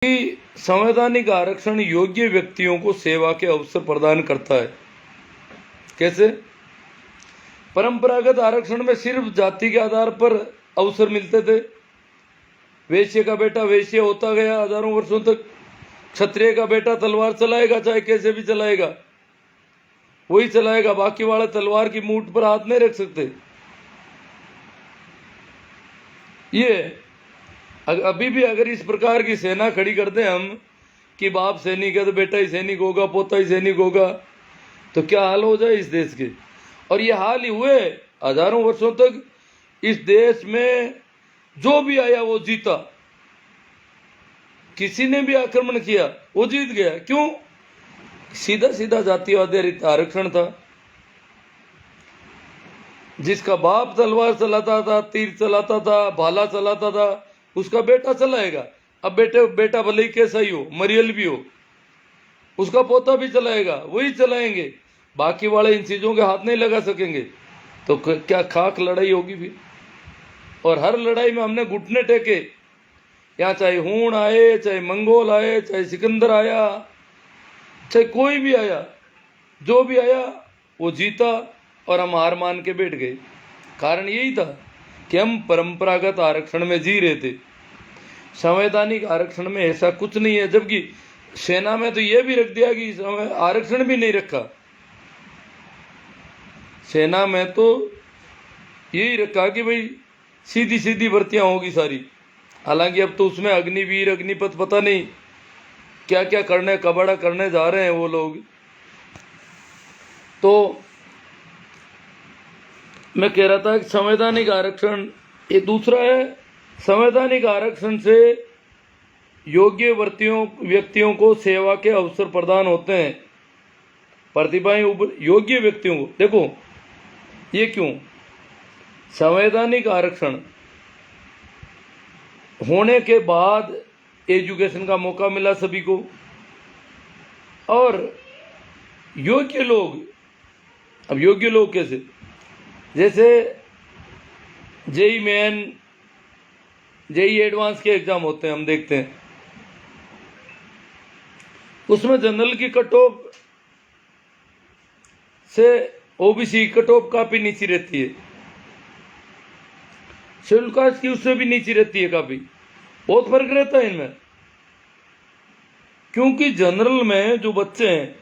कि संवैधानिक आरक्षण योग्य व्यक्तियों को सेवा के अवसर प्रदान करता है। कैसे? परंपरागत आरक्षण में सिर्फ जाति के आधार पर अवसर मिलते थे। वैश्य का बेटा वैश्य होता गया हजारों वर्षों तक। क्षत्रिय का बेटा तलवार चलाएगा, चाहे कैसे भी चलाएगा, वही चलाएगा, बाकी वाले तलवार की मूठ पर हाथ नहीं रख सकते। ये अभी भी अगर इस प्रकार की सेना खड़ी कर दें हम कि बाप सैनिक है तो बेटा ही सैनिक होगा, पोता ही सैनिक होगा, तो क्या हाल हो जाए इस देश के। और ये हाल ही हुए हजारों वर्षों तक। इस देश में जो भी आया वो जीता, किसी ने भी आक्रमण किया वो जीत गया। क्यों? सीधा सीधा जाति आधारित आरक्षण था। जिसका बाप तलवार चलाता था, तीर चलाता था, भाला चलाता था, उसका बेटा चलाएगा। अब बेटा भले ही कैसा ही हो, मरियल भी हो, उसका पोता भी चलाएगा, वही चलाएंगे। बाकी वाले इन चीजों के हाथ नहीं लगा सकेंगे तो क्या खाक लड़ाई होगी फिर। और हर लड़ाई में हमने घुटने टेके, यहाँ चाहे हूण आए, चाहे मंगोल आए, चाहे सिकंदर आया, चाहे कोई भी आया, जो भी आया वो जीता और हम हार मान के बैठ गए। कारण यही था कि हम परंपरागत आरक्षण में जी रहे थे। संवैधानिक आरक्षण में ऐसा कुछ नहीं है। जबकि सेना में तो यह भी रख दिया कि आरक्षण भी नहीं रखा। सेना में तो यही रखा कि भाई सीधी सीधी भर्तियां होगी सारी। हालांकि अब तो उसमें अग्निवीर, अग्निपथ, पता नहीं क्या क्या करने, कबाड़ा करने जा रहे हैं वो लोग। तो मैं कह रहा था कि संवैधानिक आरक्षण ये दूसरा है। संवैधानिक आरक्षण से योग्य व्यक्तियों को सेवा के अवसर प्रदान होते हैं। प्रतिभाएं योग्य व्यक्तियों को, देखो ये क्यों, संवैधानिक आरक्षण होने के बाद एजुकेशन का मौका मिला सभी को। और योग्य लोग, अब योग्य लोग कैसे, जैसे जेई मेन, जेई एडवांस के एग्जाम होते हैं, हम देखते हैं उसमें जनरल की कट ऑफ से ओबीसी कट ऑफ काफी नीचे रहती है, शेड्यूल कास्ट की उससे भी नीचे रहती है, काफी बहुत फर्क रहता है इनमें। क्योंकि जनरल में जो बच्चे हैं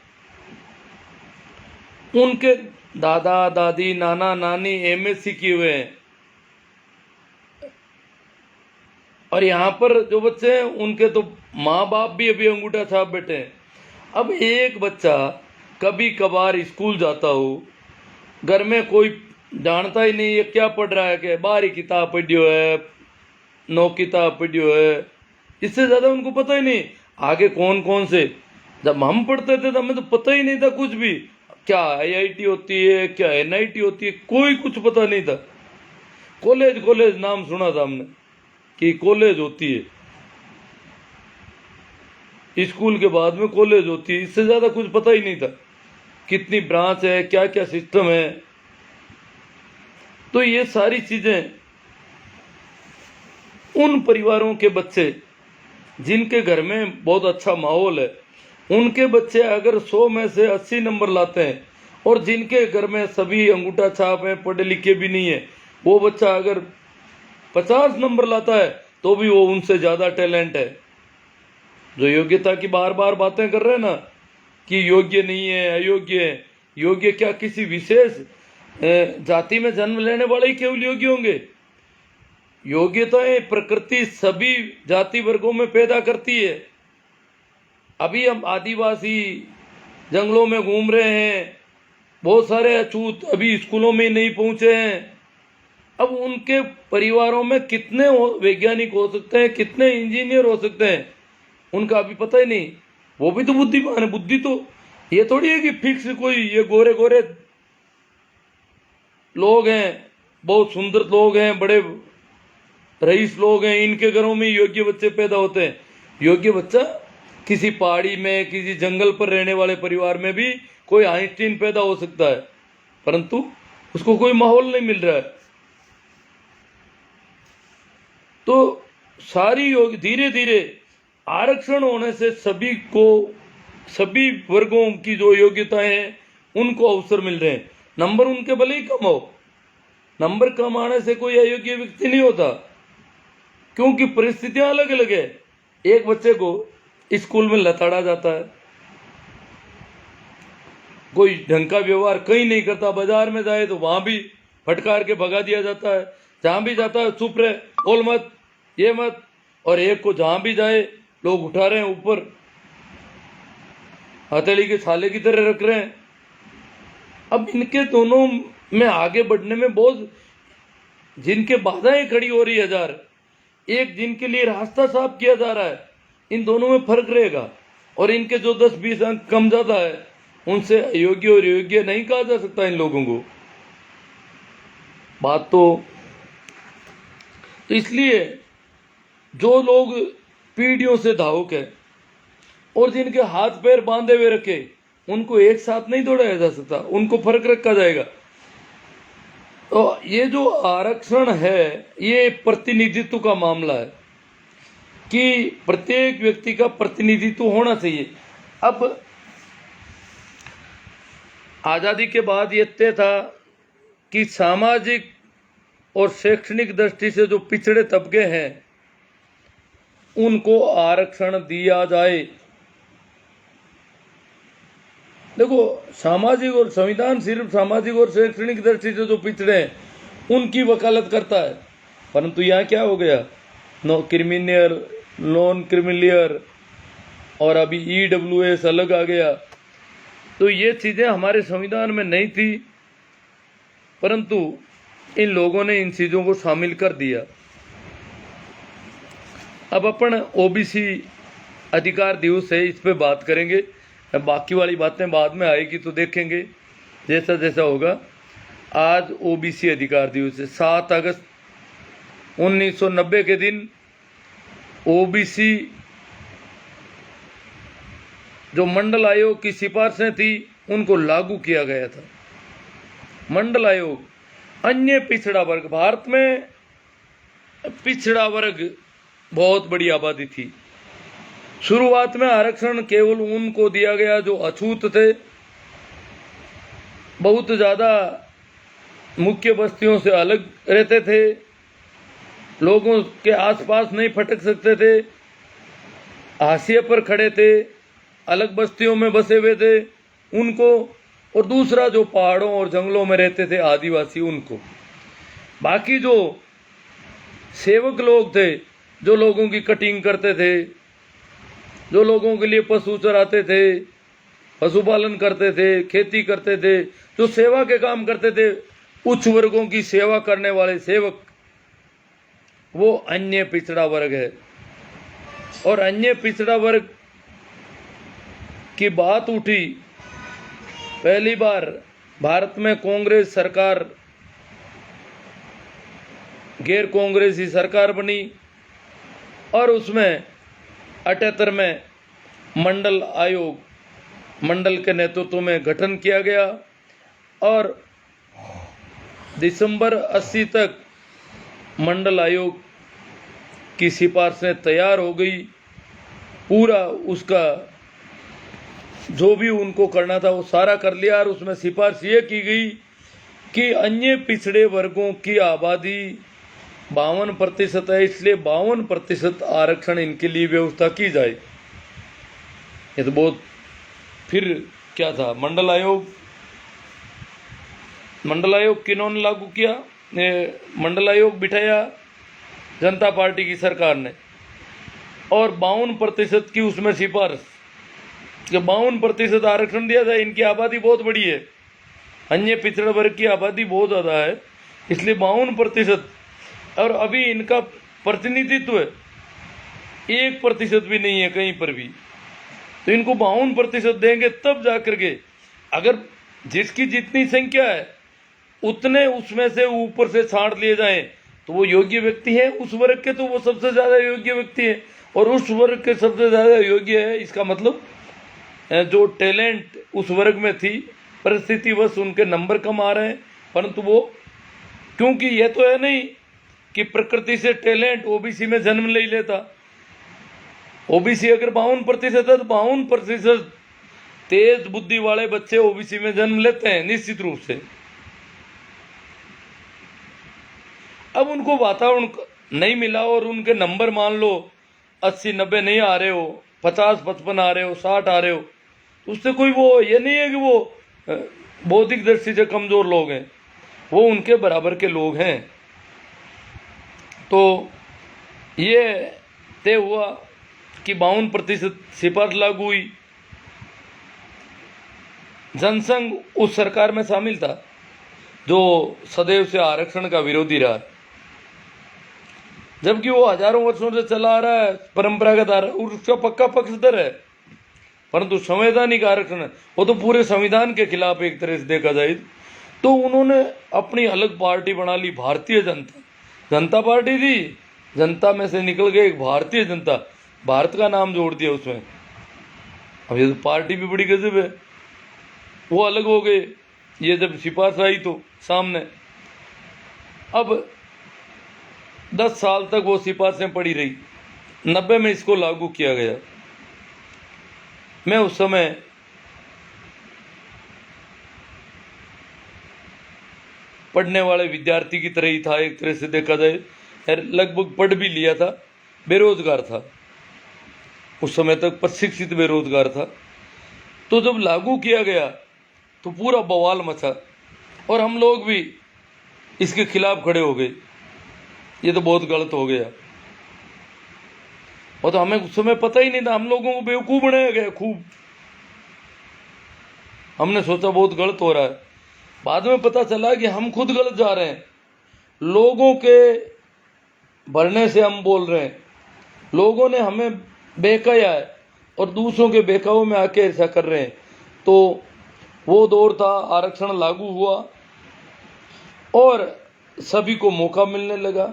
उनके दादा दादी, नाना नानी एमएससी किए हुए हैं, और यहाँ पर जो बच्चे हैं उनके तो माँ बाप भी अभी अंगूठा छाप बैठे हैं। अब एक बच्चा कभी कभार स्कूल जाता हो, घर में कोई जानता ही नहीं है क्या पढ़ रहा है, कि बाहरी किताब पढ़ियो है, 9 किताब पढ़ियो है, इससे ज्यादा उनको पता ही नहीं आगे कौन कौन से। जब हम पढ़ते थे तो हमें तो पता ही नहीं था कुछ भी, क्या आईआईटी होती है, क्या एनआईटी होती है, कोई कुछ पता नहीं था। कॉलेज नाम सुना था हमने कि कॉलेज होती है, स्कूल के बाद में कॉलेज होती है, इससे ज्यादा कुछ पता ही नहीं था कितनी ब्रांच है, क्या क्या सिस्टम है। तो ये सारी चीजें उन परिवारों के बच्चे जिनके घर में बहुत अच्छा माहौल है, उनके बच्चे अगर 100 में से 80 नंबर लाते हैं, और जिनके घर में सभी अंगूठा छाप हैं, पढ़े लिखे भी नहीं है, वो बच्चा अगर 50 नंबर लाता है तो भी वो उनसे ज्यादा टैलेंट है। जो योग्यता की बार बार बातें कर रहे हैं ना कि योग्य नहीं है, अयोग्य है, योग्य क्या किसी विशेष जाति में जन्म लेने वाले ही केवल योग्य होंगे? योग्यताएं प्रकृति सभी जाति वर्गों में पैदा करती है। अभी हम आदिवासी जंगलों में घूम रहे हैं, बहुत सारे अछूत अभी स्कूलों में नहीं पहुंचे हैं। अब उनके परिवारों में कितने वैज्ञानिक हो सकते हैं, कितने इंजीनियर हो सकते हैं, उनका अभी पता ही नहीं। वो भी तो बुद्धिमान है। बुद्धि तो ये थोड़ी है कि फिक्स कोई ये गोरे गोरे लोग हैं, बहुत सुंदर लोग हैं, बड़े रईस लोग हैं, इनके घरों में योग्य बच्चे पैदा होते हैं। योग्य बच्चा किसी पहाड़ी में, किसी जंगल पर रहने वाले परिवार में भी कोई आइंस्टीन पैदा हो सकता है, परंतु उसको कोई माहौल नहीं मिल रहा है। तो सारी योग धीरे धीरे आरक्षण होने से सभी को, सभी वर्गों की जो योग्यताएं हैं उनको अवसर मिल रहे हैं। नंबर उनके भले ही कम हो, नंबर कम आने से कोई अयोग्य व्यक्ति नहीं होता, क्योंकि परिस्थितियां अलग अलग है। एक बच्चे को स्कूल में लताड़ा जाता है, कोई ढंग का व्यवहार कहीं नहीं करता, बाजार में जाए तो वहां भी फटकार के भगा दिया जाता है, जहां भी जाता है चुप रहे, बोल मत, ये मत। और एक को जहां भी जाए लोग उठा रहे हैं ऊपर, हथेली के छाले की तरह रख रहे हैं। अब इनके दोनों में आगे बढ़ने में बहुत, जिनके बाधाएं खड़ी हो रही है हजार, एक जिनके लिए रास्ता साफ किया जा रहा है, इन दोनों में फर्क रहेगा। और इनके जो 10-20 अंक कम ज्यादा है, उनसे अयोग्य और योग्य नहीं कहा जा सकता इन लोगों को। बात तो इसलिए जो लोग पीढ़ियों से धावक है और जिनके हाथ पैर बांधे हुए रखे, उनको एक साथ नहीं दौड़ाया जा सकता, उनको फर्क रखा जाएगा। तो ये जो आरक्षण है, ये प्रतिनिधित्व का मामला है कि प्रत्येक व्यक्ति का प्रतिनिधित्व होना चाहिए। अब आजादी के बाद ये तय था कि सामाजिक और शैक्षणिक दृष्टि से जो पिछड़े तबके हैं उनको आरक्षण दिया जाए। देखो, सामाजिक और संविधान सिर्फ सामाजिक और शैक्षणिक दृष्टि से जो पिछड़े हैं उनकी वकालत करता है, परंतु यहाँ क्या हो गया, नो क्रिमिनल, नॉन क्रिमिनल और अभी EWS अलग आ गया। तो ये चीजें हमारे संविधान में नहीं थी, परंतु इन लोगों ने इन चीजों को शामिल कर दिया। अब अपन OBC अधिकार दिवस है, इस पे बात करेंगे, बाकी वाली बातें बाद में आएगी तो देखेंगे जैसा जैसा होगा। आज OBC अधिकार दिवस है, 7 अगस्त 1990 के दिन OBC जो मंडल आयोग की सिफारिशें थी उनको लागू किया गया था। मंडल आयोग, अन्य पिछड़ा वर्ग, भारत में पिछड़ा वर्ग बहुत बड़ी आबादी थी। शुरुआत में आरक्षण केवल उनको दिया गया जो अछूत थे, बहुत ज्यादा मुख्य बस्तियों से अलग रहते थे, लोगों के आसपास नहीं फटक सकते थे, हाशिए पर खड़े थे, अलग बस्तियों में बसे हुए थे उनको, और दूसरा जो पहाड़ों और जंगलों में रहते थे आदिवासी उनको। बाकी जो सेवक लोग थे, जो लोगों की कटिंग करते थे, जो लोगों के लिए पशु चराते थे, पशुपालन करते थे, खेती करते थे, जो सेवा के काम करते थे, उच्च वर्गों की सेवा करने वाले सेवक, वो अन्य पिछड़ा वर्ग है। और अन्य पिछड़ा वर्ग की बात उठी पहली बार भारत में कांग्रेस सरकार, गैर कांग्रेसी सरकार बनी और उसमें 78 में मंडल आयोग, मंडल के नेतृत्व में गठन किया गया और दिसंबर 80 तक मंडल आयोग की सिफारिशें तैयार हो गई। पूरा उसका जो भी उनको करना था वो सारा कर लिया और उसमें सिफारिश ये की गई कि अन्य पिछड़े वर्गों की आबादी 52% है, इसलिए 52% आरक्षण इनके लिए व्यवस्था की जाए। ये तो बहुत, फिर क्या था, मंडल आयोग किन्होंने लागू किया? मंडल आयोग बिठाया जनता पार्टी की सरकार ने और 52% की उसमें सिफारिश, 52% आरक्षण दिया जाए। इनकी आबादी बहुत बड़ी है, अन्य पिछड़ा वर्ग की आबादी बहुत ज्यादा है, इसलिए 52%। और अभी इनका प्रतिनिधित्व 1% भी नहीं है कहीं पर भी, तो इनको 52% देंगे तब जाकर के, अगर जिसकी जितनी संख्या है उतने उसमें से ऊपर से छांट लिए जाएं तो वो योग्य व्यक्ति है उस वर्ग के, तो वो सबसे ज्यादा योग्य व्यक्ति है। और उस वर्ग के सबसे ज्यादा योग्य है, इसका मतलब जो टैलेंट उस वर्ग में थी, परिस्थितिवश उनके नंबर कम आ रहे हैं, परंतु वो, क्योंकि यह तो है नहीं कि प्रकृति से टैलेंट OBC में जन्म ले लेता, ओबीसी अगर 52% है तो 52% तेज बुद्धि वाले बच्चे ओबीसी में जन्म लेते हैं निश्चित रूप से। अब उनको वातावरण नहीं मिला और उनके नंबर मान लो 80-90 नहीं आ रहे हो, 50-55 आ रहे हो, 60 आ रहे हो, तो उससे कोई वो ये नहीं है कि वो बौद्धिक दृष्टि से कमजोर लोग हैं, वो उनके बराबर के लोग हैं। तो ये तय हुआ कि 52% सिफारिश लागू हुई। जनसंघ उस सरकार में शामिल था जो सदैव से आरक्षण का विरोधी रहा, जबकि वो हजारों वर्षों से चला आ रहा है परंपरागत उसका पक्का पक्षधर है। परंतु संवैधानिक आरक्षण है वो तो पूरे संविधान के खिलाफ एक तरह से देखा जाए तो उन्होंने अपनी अलग पार्टी बना ली, भारतीय जनता पार्टी थी, जनता में से निकल गए एक भारतीय जनता, भारत का नाम जोड़ दिया उसमें। अब ये तो पार्टी भी बड़ी गजब है, वो अलग हो गए। ये जब सिफारिश आई तो सामने, अब 10 साल तक वो सिफारिशें पड़ी रही, 90 में इसको लागू किया गया। मैं उस समय पढ़ने वाले विद्यार्थी की तरह ही था, एक तरह से देखा जाए, लगभग पढ़ भी लिया था, बेरोजगार था उस समय तक, प्रशिक्षित बेरोजगार था। तो जब लागू किया गया तो पूरा बवाल मचा और हम लोग भी इसके खिलाफ खड़े हो गए, ये तो बहुत गलत हो गया। और तो हमें उस समय पता ही नहीं था, हम लोगों को बेवकूफ बनाया गया खूब। हमने सोचा बहुत गलत हो रहा है, बाद में पता चला कि हम खुद गलत जा रहे हैं। लोगों के भरने से हम बोल रहे हैं, लोगों ने हमें बहकाया है और दूसरों के बहकावों में आके ऐसा कर रहे हैं। तो वो दौर था, आरक्षण लागू हुआ और सभी को मौका मिलने लगा,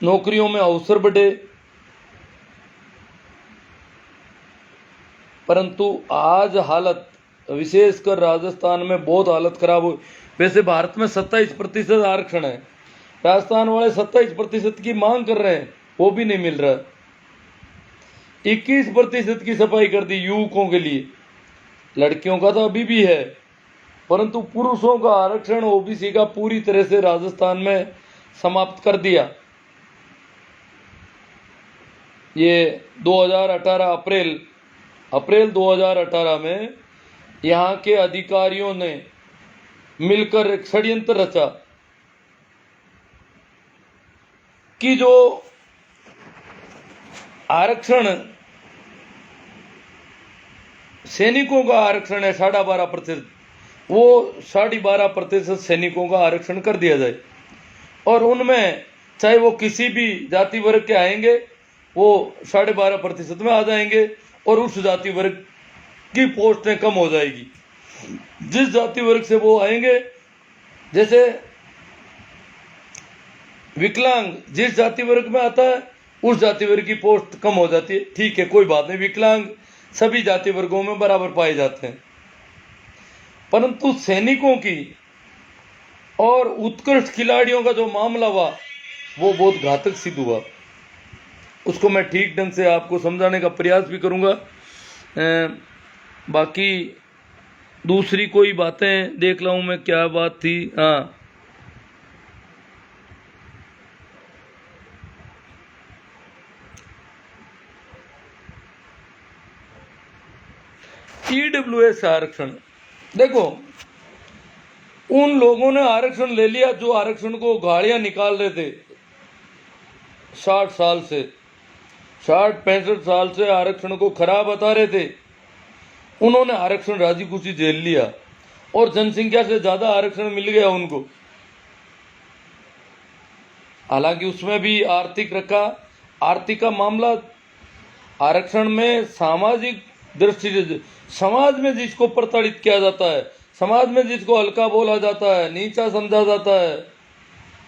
नौकरियों में अवसर बढ़े। परंतु आज हालत, विशेषकर राजस्थान में बहुत हालत खराब हुई। वैसे भारत में 27% आरक्षण है, राजस्थान वाले 27% की मांग कर रहे हैं, वो भी नहीं मिल रहा। 21% की सफाई कर दी युवकों के लिए, लड़कियों का तो अभी भी है, परंतु पुरुषों का आरक्षण ओबीसी का पूरी तरह से राजस्थान में समाप्त कर दिया। ये 2018 अप्रैल 2018 में यहाँ के अधिकारियों ने मिलकर एक षड्यंत्र रचा कि जो आरक्षण सैनिकों का आरक्षण है 12.5%, वो 12.5% सैनिकों का आरक्षण कर दिया जाए और उनमें चाहे वो किसी भी जाति वर्ग के आएंगे वो 12.5% में आ जाएंगे और उस जाति वर्ग की पोस्टें कम हो जाएगी। जिस जाति वर्ग से वो आएंगे, जैसे विकलांग जिस जाति वर्ग में आता है उस जाति वर्ग की पोस्ट कम हो जाती है, ठीक है, कोई बात नहीं, विकलांग सभी जाति वर्गों में बराबर पाए जाते हैं। परंतु सैनिकों की और उत्कृष्ट खिलाड़ियों का जो मामला हुआ वो बहुत घातक सिद्ध हुआ। उसको मैं ठीक ढंग से आपको समझाने का प्रयास भी करूंगा। बाकी दूसरी कोई बातें देख लाऊं मैं, क्या बात थी। हाँ, ईडब्ल्यूएस आरक्षण, देखो उन लोगों ने आरक्षण ले लिया जो आरक्षण को गालियां निकाल रहे थे 60 साल से, 60-65 साल से आरक्षण को खराब बता रहे थे। उन्होंने आरक्षण राजी खुशी झेल लिया और जनसंख्या से ज्यादा आरक्षण मिल गया उनको। हालांकि उसमें भी आर्थिक रखा, आर्थिक का मामला आरक्षण में सामाजिक दृष्टि से, समाज में जिसको प्रताड़ित किया जाता है, समाज में जिसको हल्का बोला जाता है, नीचा समझा जाता है,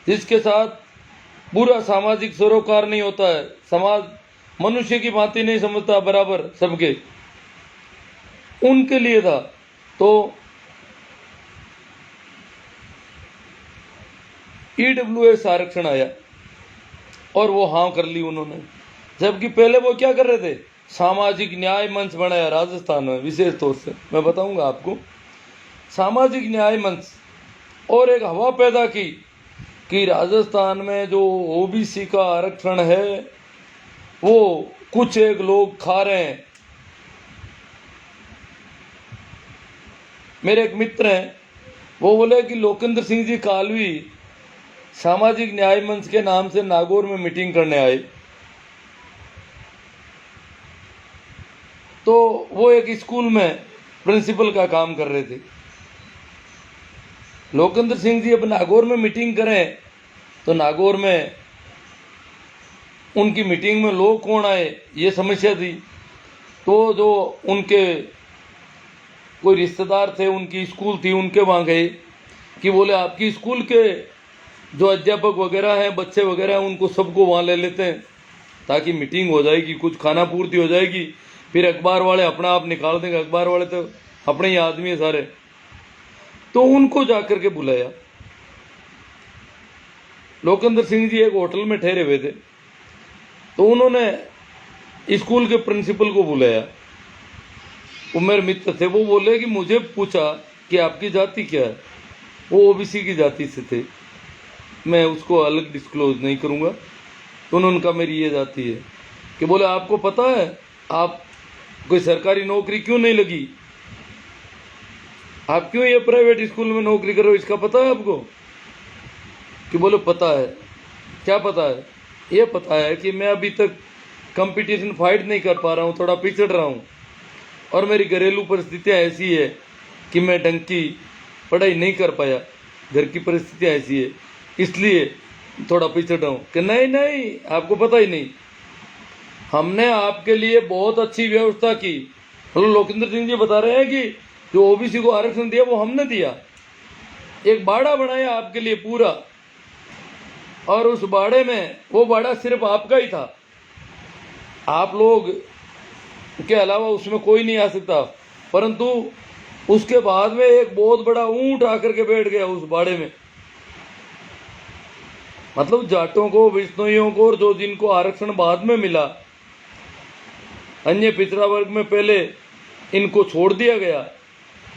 जिसके साथ बुरा सामाजिक सरोकार नहीं होता है, समाज मनुष्य की भांति नहीं समझता बराबर सबके, उनके लिए था। तो ईडब्ल्यूएस आरक्षण आया और वो हाँ कर ली उन्होंने। जबकि पहले वो क्या कर रहे थे, सामाजिक न्याय मंच बनाया राजस्थान में, विशेष तौर से मैं बताऊंगा आपको, सामाजिक न्याय मंच, और एक हवा पैदा की कि राजस्थान में जो ओबीसी का आरक्षण है वो कुछ एक लोग खा रहे हैं। मेरे एक मित्र हैं, वो बोले कि लोकेंद्र सिंह जी कालवी सामाजिक न्याय मंच के नाम से नागौर में मीटिंग करने आए। तो वो एक स्कूल में प्रिंसिपल का काम कर रहे थे। लोकेंद्र सिंह जी अब नागौर में मीटिंग करें तो नागौर में उनकी मीटिंग में लोग कौन आए, ये समस्या थी। तो जो उनके कोई रिश्तेदार थे, उनकी स्कूल थी, उनके वहाँ गए कि बोले आपकी स्कूल के जो अध्यापक वगैरह हैं, बच्चे वगैरह हैं, उनको सबको वहाँ ले लेते हैं ताकि मीटिंग हो जाएगी, कुछ खाना पूर्ति हो जाएगी, फिर अखबार वाले अपना आप निकाल देंगे, अखबार वाले तो अपने ही आदमी है सारे। तो उनको जाकर के बुलाया। लोकेंद्र सिंह जी एक होटल में ठहरे हुए थे, तो उन्होंने स्कूल के प्रिंसिपल को बुलाया। वो मेरे मित्र थे, वो बोले कि मुझे पूछा कि आपकी जाति क्या है। वो ओबीसी की जाति से थे, मैं उसको अलग डिस्क्लोज नहीं करूँगा। तो उन्होंने कहा मेरी ये जाति है। कि बोले आपको पता है आप कोई सरकारी नौकरी क्यों नहीं लगी, आप क्यों ये प्राइवेट स्कूल में नौकरी कर रहे हो, इसका पता है आपको? कि बोले पता है। क्या पता है? ये पता है कि मैं अभी तक कंपटीशन फाइट नहीं कर पा रहा हूँ, थोड़ा पिछड़ रहा हूँ, और मेरी घरेलू परिस्थितियाँ ऐसी है कि मैं ढंग की पढ़ाई नहीं कर पाया, घर की परिस्थितियाँ ऐसी है, इसलिए थोड़ा पिछड़ रहा हूँ। कि नहीं नहीं, आपको पता ही नहीं, हमने आपके लिए बहुत अच्छी व्यवस्था की। मतलब लोकेंद्र सिंह जी बता रहे हैं कि जो ओबीसी को आरक्षण दिया वो हमने दिया, एक बाड़ा बनाया आपके लिए पूरा, और उस बाड़े में वो बाड़ा सिर्फ आपका ही था, आप लोग के अलावा उसमें कोई नहीं आ सकता। परंतु उसके बाद में एक बहुत बड़ा ऊंट आकर के बैठ गया उस बाड़े में। मतलब जाटों को, विष्णुइयों को, और जो जिनको आरक्षण बाद में मिला, अन्य पिछड़ा वर्ग में पहले इनको छोड़ दिया गया,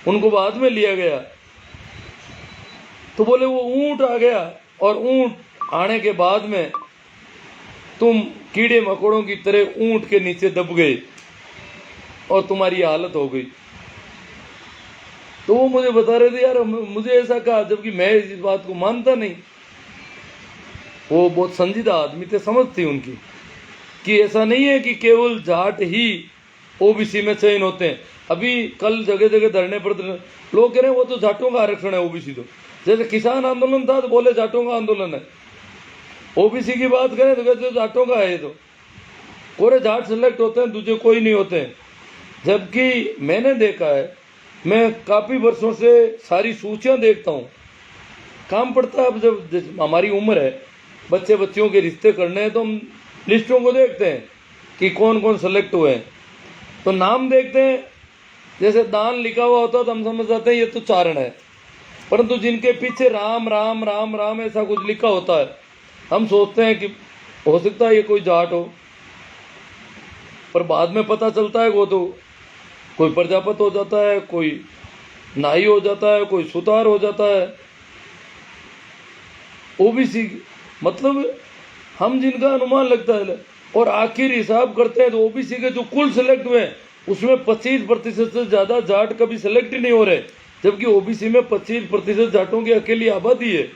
उनको बाद में लिया गया। तो बोले वो ऊंट आ गया, और ऊंट आने के बाद में तुम कीड़े मकोड़ों की तरह ऊंट के नीचे दब गए और तुम्हारी हालत हो गई। तो वो मुझे बता रहे थे यार, मुझे ऐसा कहा, जबकि मैं इस बात को मानता नहीं। वो बहुत संजीदा आदमी थे, समझ थी उनकी कि ऐसा नहीं है कि केवल जाट ही ओबीसी में चयन होते हैं। अभी कल जगह जगह धरने पर लोग कह रहे हैं वो तो जाटों का आरक्षण है ओबीसी। तो जैसे किसान आंदोलन था तो बोले जाटों का आंदोलन है, ओबीसी की बात करें तो कहते जाटों का है। तो पूरे जाट सेलेक्ट होते हैं, दूसरे कोई नहीं होते हैं। जबकि मैंने देखा है, मैं काफ़ी वर्षों से सारी सूचियाँ देखता हूँ, काम पड़ता है। अब जब हमारी उम्र है, बच्चे बच्चियों के रिश्ते करने हैं, तो हम लिस्टों को देखते हैं कि कौन कौन सेलेक्ट हुए हैं। तो नाम देखते हैं, जैसे दान लिखा हुआ होता है तो हम समझ जाते हैं ये तो चारण है, परंतु जिनके पीछे राम राम राम राम ऐसा कुछ लिखा होता है, हम सोचते हैं कि हो सकता है ये कोई जाट हो। पर बाद में पता चलता है वो तो कोई प्रजापत हो जाता है, कोई नाई हो जाता है, कोई सुतार हो जाता है। ओबीसी मतलब हम जिनका अनुमान लगता है और आखिर हिसाब करते हैं तो ओबीसी के जो कुल सेलेक्ट हुए उसमें 25% से ज़्यादा जाट कभी सेलेक्ट ही नहीं हो रहे, जबकि ओबीसी में 25% जाटों की अकेली आबादी है,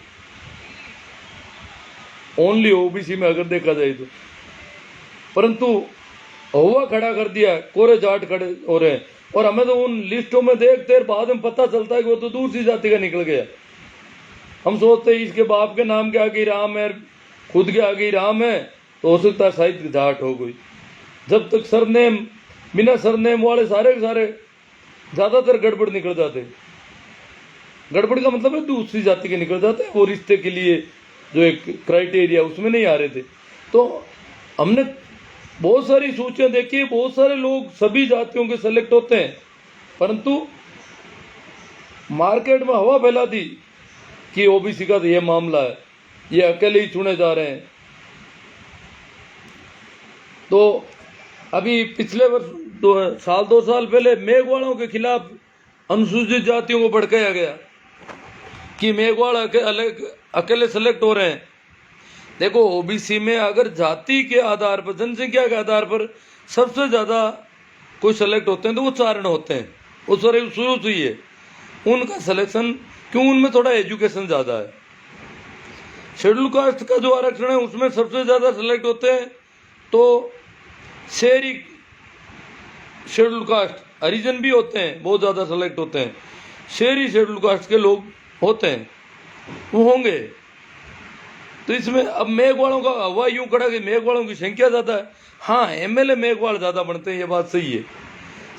ओनली ओबीसी में अगर देखा जाए तो। परंतु हुआ खड़ा कर दिया, कोरे जाट खड़े हो रहे हैं, और हमें तो उन लिस्टों में देखते बाद में पता चलता है कि वो तो दूसरी जाति का निकल गया। हम सोचते हैं इसके बाप के नाम के आगे राम है, खुद के आगे राम है, तो हो सकता है शायद जाट हो गई। जब तक सरनेम, बिना सरनेम वाले सारे के सारे ज़्यादातर गड़बड़ निकल जाते। गड़बड़ का मतलब है दूसरी जाति के निकल जाते हैं, वो रिश्ते के लिए जो एक क्राइटेरिया उसमें नहीं आ रहे थे। तो हमने बहुत सारी सूचियाँ देखी, बहुत सारे लोग सभी जातियों के सेलेक्ट होते हैं, परंतु मार्केट में हवा फैला दी कि ओबीसी का तो ये मामला है, ये अकेले ही चुने जा रहे हैं। तो अभी पिछले वर्ष 2 साल पहले मेघवालों के खिलाफ अनुसूचित जातियों को भड़काया गया कि मेघवाल अकेले सेलेक्ट हो रहे हैं। देखो, ओबीसी में अगर जाति के आधार पर, जनसंख्या के आधार पर सबसे ज़्यादा कोई सेलेक्ट होते हैं तो वो चारण होते हैं। वो शुरू से ही है उनका सिलेक्शन, क्यों? उनमें थोड़ा एजुकेशन ज़्यादा है। शेड्यूल कास्ट का जो आरक्षण है उसमें सबसे ज़्यादा सेलेक्ट होते हैं तो शहरी शेड्यूल कास्ट, हरिजन भी होते हैं, बहुत ज़्यादा सेलेक्ट होते हैं। शहरी शेड्यूल कास्ट के लोग होते हैं, वो होंगे। तो इसमें अब मेघवालों का हवा यूं खड़ा कि मेघवालों की संख्या ज़्यादा है। हाँ, एमएलए मेघवाल ज़्यादा बनते हैं, ये बात सही है।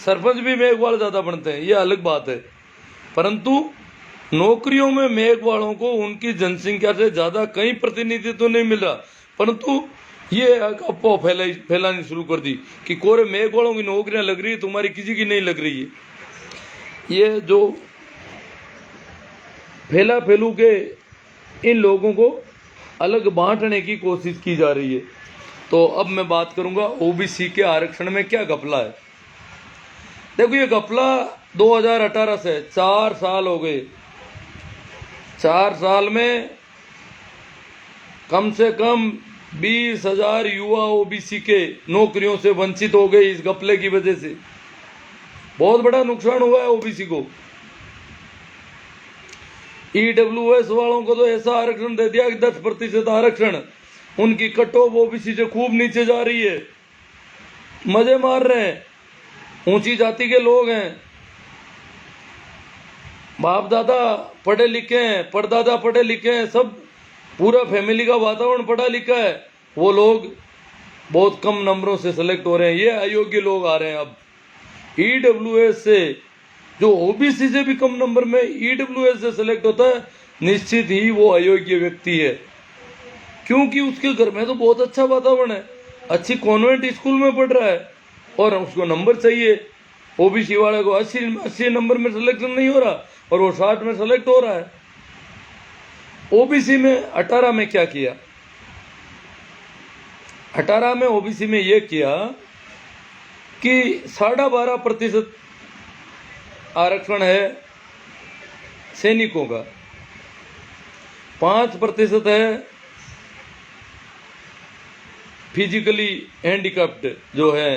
सरपंच भी मेघवाल ज़्यादा बनते हैं, ये अलग बात है। परंतु नौकरियों में मेघवालों को उनकी जनसंख्या से ज़्यादा कहीं प्रतिनिधित्व नहीं मिल रहा। परंतु ये अफवाह फैलानी शुरू कर दी कि कोरे मेघवालों की नौकरियां लग रही है, तुम्हारी किसी की नहीं लग रही है। ये जो फैला फैलू के इन लोगों को अलग बांटने की कोशिश की जा रही है। तो अब मैं बात करूंगा ओबीसी के आरक्षण में क्या घपला है। देखो, ये घपला 2018 से 4 साल हो गए। 4 साल में कम से कम 20,000 युवा ओबीसी के नौकरियों से वंचित हो गए इस घपले की वजह से। बहुत बड़ा नुकसान हुआ है ओबीसी को। ईडब्ल्यूएस वालों को तो ऐसा आरक्षण दे दिया कि 10% आरक्षण, उनकी कट ऑफ ओबीसी से खूब नीचे जा रही है। मजे मार रहे हैं। ऊंची जाति के लोग हैं, बाप दादा पढ़े लिखे हैं, परदादा पढ़े लिखे हैं, सब पूरा फैमिली का वातावरण पढ़ा लिखा है। वो लोग बहुत कम नंबरों से सेलेक्ट हो रहे हैं। ये अयोग्य लोग आ रहे हैं। अब ईडब्ल्यूएस से, जो ओबीसी से भी कम नंबर में ईडब्ल्यूएस से सेलेक्ट होता है, निश्चित ही वो अयोग्य व्यक्ति है, क्योंकि उसके घर में तो बहुत अच्छा वातावरण है, अच्छी कॉन्वेंट स्कूल में पढ़ रहा है और उसको नंबर चाहिए। ओबीसी वाले को 80 नंबर में सिलेक्शन नहीं हो रहा और वो 60 में सेलेक्ट हो रहा है। ओबीसी में 18 में क्या किया? 18 में ओबीसी में ये किया कि 12.5% आरक्षण है सैनिकों का, 5% है फिजिकली हैंडीकैप्ड जो है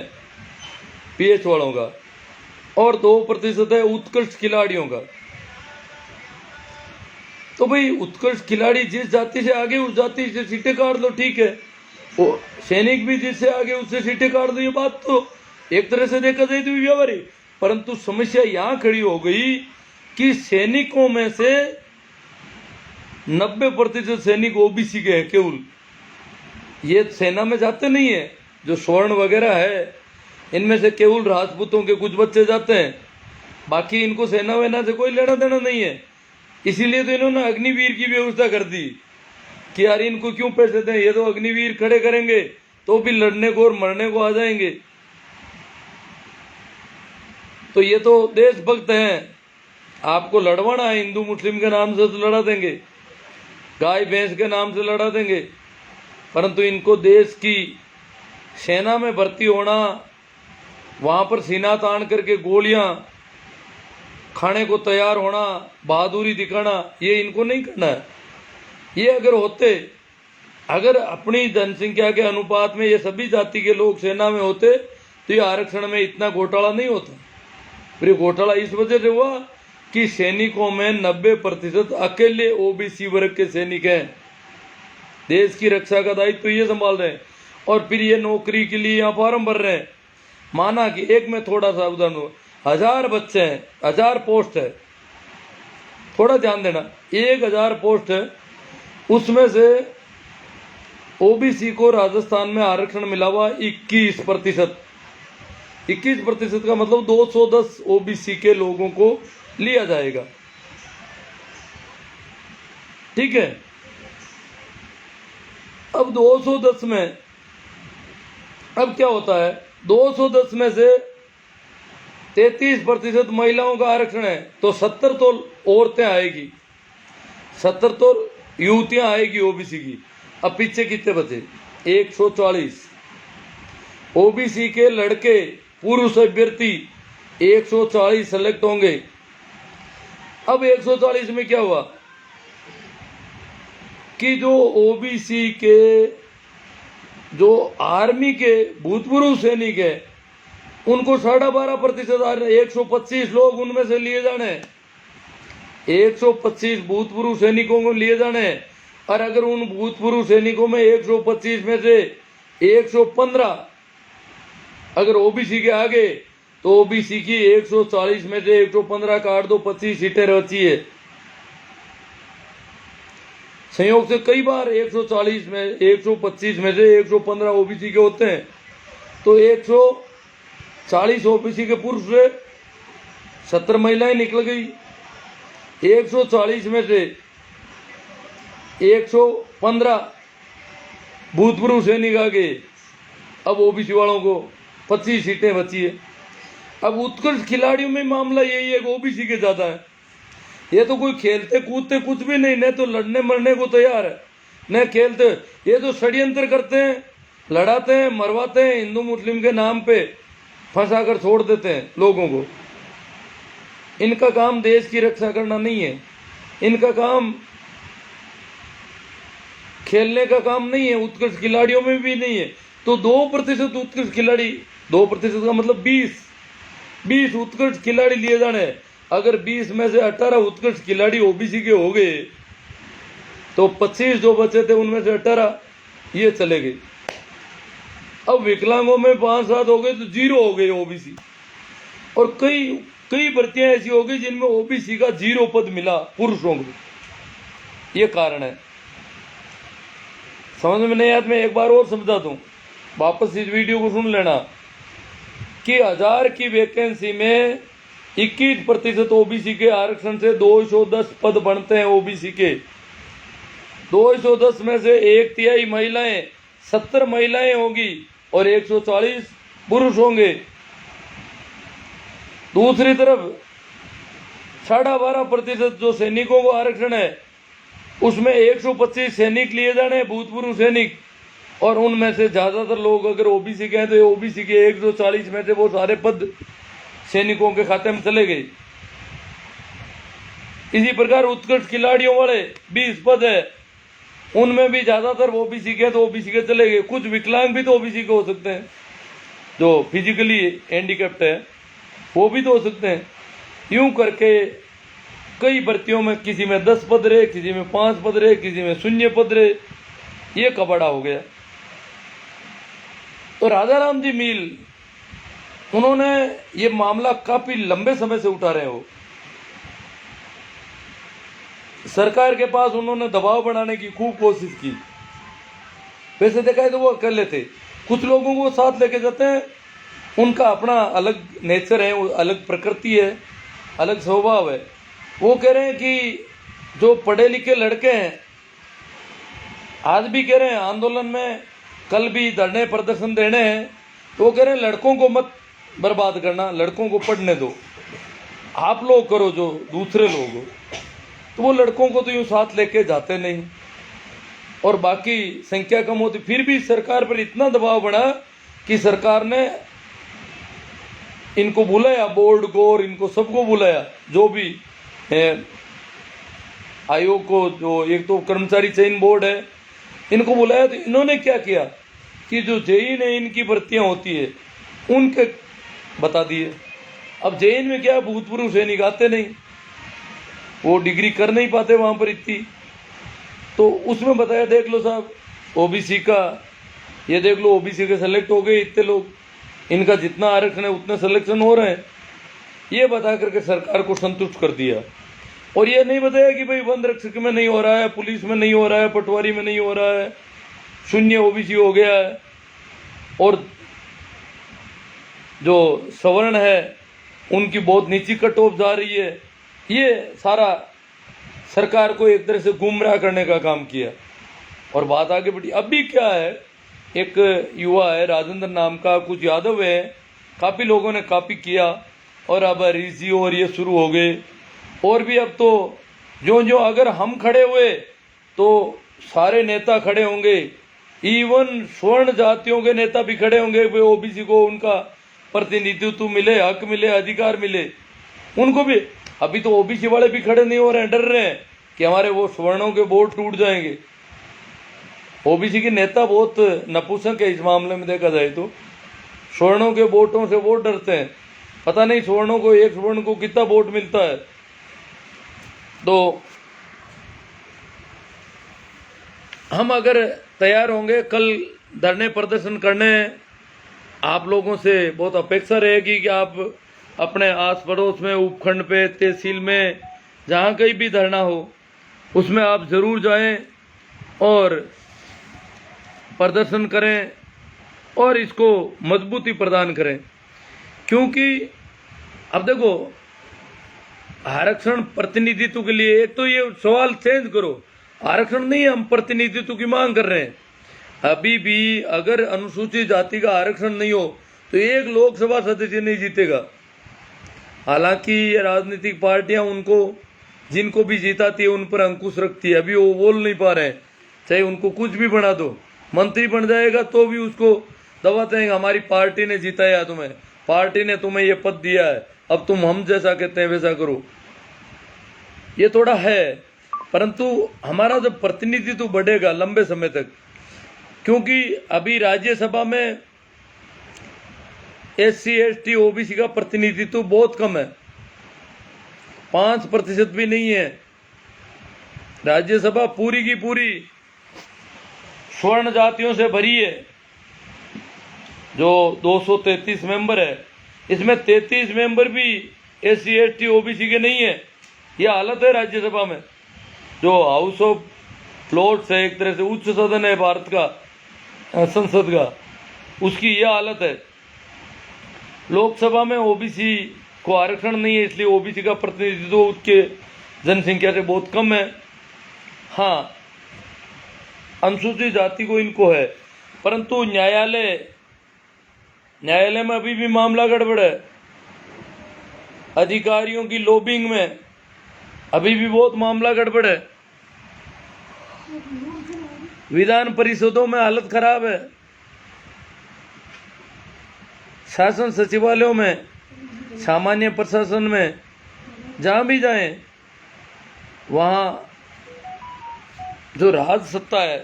पीएच वालों का, और 2% है उत्कृष्ट खिलाड़ियों का। तो भाई, उत्कृष्ट खिलाड़ी जिस जाति से आगे उस जाति से सीटें काट दो, ठीक है। वो सैनिक भी जिससे आगे उससे सीटें काट दो। ये बात तो एक तरह से देखा जाए तो व्यावहारिक, परंतु समस्या यहाँ खड़ी हो गई कि सैनिकों में से 90% सैनिक ओबीसी के हैं केवल। ये सेना में जाते नहीं है। जो स्वर्ण वगैरह है इनमें से केवल राजपूतों के कुछ बच्चे जाते हैं, बाकी इनको सेना वेना से कोई लेना देना नहीं है। इसीलिए तो इन्होंने अग्निवीर की व्यवस्था कर दी कि यार इनको क्यों पैसे दें, ये तो अग्निवीर खड़े करेंगे तो भी लड़ने को और मरने को आ जाएंगे। तो ये तो देशभक्त हैं, आपको लड़वाना है हिंदू मुस्लिम के नाम से तो लड़ा देंगे, गाय भैंस के नाम से लड़ा देंगे, परंतु इनको देश की सेना में भर्ती होना, वहाँ पर सीना तान करके गोलियां खाने को तैयार होना, बहादुरी दिखाना, ये इनको नहीं करना है। ये अगर होते, अगर अपनी जनसंख्या के अनुपात में ये सभी जाति के लोग सेना में होते तो ये आरक्षण में इतना घोटाला नहीं होता। फिर ये घोटाला इस वजह से हुआ कि सैनिकों में 90% अकेले ओबीसी वर्ग के सैनिक हैं, देश की रक्षा का दायित्व ये संभाल रहे हैं, और फिर ये नौकरी के लिए यहाँ फॉर्म भर रहे हैं। माना कि एक में थोड़ा सा उदाहरण हो, 1000 बच्चे हैं, 1000 पोस्ट है, थोड़ा ध्यान देना, 1000 पोस्ट है, उसमें से ओबीसी को राजस्थान में आरक्षण मिला हुआ 21%। 21% का मतलब 210 ओबीसी के लोगों को लिया जाएगा, ठीक है। अब 210 में अब क्या होता है, 210 में से 33% महिलाओं का आरक्षण है, तो 70 तो औरतें आएगी, 70 तो युवतियां आएगी ओबीसी की। अब पीछे कितने बचे? 140। ओबीसी के लड़के पुरुष अभ्यर्थी 140 सेलेक्ट होंगे। अब 140 में क्या हुआ कि जो ओबीसी के जो आर्मी के भूतपूर्व सैनिक है उनको 12.5% 125 लोग उनमें से लिए जाने, 125 भूतपूर्व सैनिकों को लिए जाने। और अगर उन भूतपूर्व सैनिकों में 125 में से 115 अगर ओबीसी के आगे तो ओबीसी की 140 में से 115 काट दो, 25 सीटें बची है। संयोग से कई बार 140 में 125 में से 115 ओबीसी के होते हैं, तो 140 ओबीसी के पुरुष से 70 महिलाएं निकल गई। 140 में से 115 भूतपूर्व सैनिक आ गए, अब ओबीसी वालों को 25 सीटें बची है। अब उत्कृष्ट खिलाड़ियों में मामला यही है कि ओबीसी के ज्यादा है। ये तो कोई खेलते कूदते कुछ भी नहीं, न तो लड़ने मरने को तैयार है न खेलते, ये तो षड्यंत्र करते हैं, लड़ाते हैं, मरवाते हैं, हिंदू मुस्लिम के नाम पे फंसा कर छोड़ देते हैं लोगों को। इनका काम देश की रक्षा करना नहीं है, इनका काम खेलने का काम नहीं है, उत्कृष्ट खिलाड़ियों में भी नहीं है। तो 2% उत्कृष्ट खिलाड़ी, 2% का मतलब 20 उत्कृष्ट खिलाड़ी लिए जाने। अगर 20 में से 18 उत्कृष्ट खिलाड़ी ओबीसी के हो गए तो 25 जो बचे थे उनमें से 18 ये चले गए। अब विकलांगों में 5-7 हो गए तो 0 हो गए ओबीसी। और कई भर्तियां ऐसी हो गई जिनमें ओबीसी का 0 पद मिला पुरुषों को। ये कारण है, समझ में नहीं आया। मैं एक बार और समझा दूं, वापस इस वीडियो को सुन लेना कि 1000 की वैकेंसी में 21% ओबीसी के आरक्षण से 210 पद बनते हैं ओबीसी के। 210 में से 1/3 महिलाएं, 70 महिलाएं होगी और 140 पुरुष होंगे। दूसरी तरफ 12.5% जो सैनिकों को आरक्षण है उसमें 125 सैनिक लिए जाने, भूतपूर्व सैनिक, और उनमें से ज्यादातर लोग अगर ओबीसी के हैं तो ओबीसी के 140 में से वो सारे पद सैनिकों के खाते में चले गए। इसी प्रकार उत्कृष्ट खिलाड़ियों वाले 20 पद है, उनमें भी ज्यादातर ओबीसी के, तो ओबीसी के चले गए। कुछ विकलांग भी तो ओबीसी के हो सकते हैं, जो फिजिकली हैंडीकैप्ड है वो भी तो हो सकते हैं। यूं करके कई भर्तियों में किसी में 10 पद रहे, किसी में 5 पद रहे, किसी में 0 पद रहे, ये कबाड़ा हो गया। तो राजाराम जी मील उन्होंने ये मामला काफी लंबे समय से उठा रहे हो, सरकार के पास उन्होंने दबाव बनाने की खूब कोशिश की। वैसे देखा है तो वो अकेले थे, कुछ लोगों को साथ लेके जाते हैं, उनका अपना अलग नेचर है, अलग प्रकृति है, अलग स्वभाव है। वो कह रहे हैं कि जो पढ़े लिखे लड़के हैं, आज भी कह रहे हैं आंदोलन में, कल भी धरने प्रदर्शन देने हैं, तो वो कह रहे हैं लड़कों को मत बर्बाद करना, लड़कों को पढ़ने दो, आप लोग करो जो दूसरे लोग हो। तो वो लड़कों को तो यूं साथ लेके जाते नहीं, और बाकी संख्या कम होती। फिर भी सरकार पर इतना दबाव बढ़ा कि सरकार ने इनको बुलाया, बोर्ड को और इनको सबको बुलाया, जो भी आयोग को, जो एक तो कर्मचारी चयन बोर्ड है, इनको बुलाया। तो इन्होंने क्या किया कि जो जेई ने इनकी भर्तियां होती है उनके बता दिए। अब जेईन में क्या, भूतपूर्व सैनिक आते नहीं, वो डिग्री कर नहीं पाते वहां पर इतनी, तो उसमें बताया देख लो साहब ओबीसी का, ये देख लो ओबीसी के सेलेक्ट हो गए इतने लोग, इनका जितना आरक्षण है उतने सिलेक्शन हो रहे हैं। ये बता करके सरकार को संतुष्ट कर दिया। और ये नहीं बताया कि भाई वन रक्षक में नहीं हो रहा है, पुलिस में नहीं हो रहा है, पटवारी में नहीं हो रहा है, 0 ओबीसी हो गया है, और जो सवर्ण है उनकी बहुत नीची कट ऑफ जा रही है। ये सारा सरकार को एक तरह से गुमराह करने का काम किया और बात आगे बढ़ी। अभी क्या है, एक युवा है राजेंद्र नाम का, कुछ यादव है, काफ़ी लोगों ने कॉपी किया और अब रीजी और ये शुरू हो गए। और भी अब तो जो अगर हम खड़े हुए तो सारे नेता खड़े होंगे, इवन स्वर्ण जातियों के नेता भी खड़े होंगे, वे ओबीसी को उनका प्रतिनिधित्व मिले, हक मिले, अधिकार मिले उनको भी। अभी तो ओबीसी वाले भी खड़े नहीं हो रहे हैं, डर रहे हैं कि हमारे वो स्वर्णों के वोट टूट जाएंगे। ओबीसी के नेता बहुत नपुंसक है इस मामले में, देखा जाए तो स्वर्णों के वोटों से वो डरते हैं। पता नहीं स्वर्णों को, एक स्वर्ण को कितना वोट मिलता है। तो हम अगर तैयार होंगे कल धरने प्रदर्शन करने, आप लोगों से बहुत अपेक्षा रहेगी कि आप अपने आस पड़ोस में, उपखंड पे, तहसील में, जहाँ कहीं भी धरना हो उसमें आप जरूर जाएं और प्रदर्शन करें और इसको मजबूती प्रदान करें। क्योंकि अब देखो, आरक्षण प्रतिनिधित्व के लिए एक तो ये सवाल चेंज करो, आरक्षण नहीं, हम प्रतिनिधित्व की मांग कर रहे हैं। अभी भी अगर अनुसूचित जाति का आरक्षण नहीं हो तो एक लोकसभा सदस्य नहीं जीतेगा। हालांकि ये राजनीतिक पार्टियां उनको, जिनको भी जिताती है उन पर अंकुश रखती है। अभी वो बोल नहीं पा रहे हैं, चाहे उनको कुछ भी बना दो, मंत्री बन जाएगा तो भी उसको दबाते हैं, हमारी पार्टी ने जिताया तुम्हें, पार्टी ने तुम्हें ये पद दिया है, अब तुम हम जैसा कहते हैं वैसा करो। ये थोड़ा है, परंतु हमारा जब प्रतिनिधित्व बढ़ेगा लंबे समय तक, क्योंकि अभी राज्यसभा में SC ST OBC का प्रतिनिधित्व बहुत कम है, 5% भी नहीं है। राज्यसभा पूरी की पूरी स्वर्ण जातियों से भरी है, जो 233 मेंबर है, इसमें 33 मेंबर भी SC ST OBC के नहीं है। यह हालत है राज्यसभा में, जो हाउस ऑफ लॉर्ड्स है, एक तरह से उच्च सदन है भारत का, संसद का, उसकी यह हालत है। लोकसभा में ओबीसी को आरक्षण नहीं है, इसलिए ओबीसी का प्रतिनिधित्व उसके जनसंख्या से बहुत कम है। हाँ, अनुसूचित जाति को इनको है, परंतु न्यायालय में अभी भी मामला गड़बड़ है। अधिकारियों की लॉबिंग में अभी भी बहुत मामला गड़बड़ है। विधान परिषदों में हालत खराब है। शासन सचिवालयों में, सामान्य प्रशासन में, जहां भी जाएं वहां जो राज सत्ता है,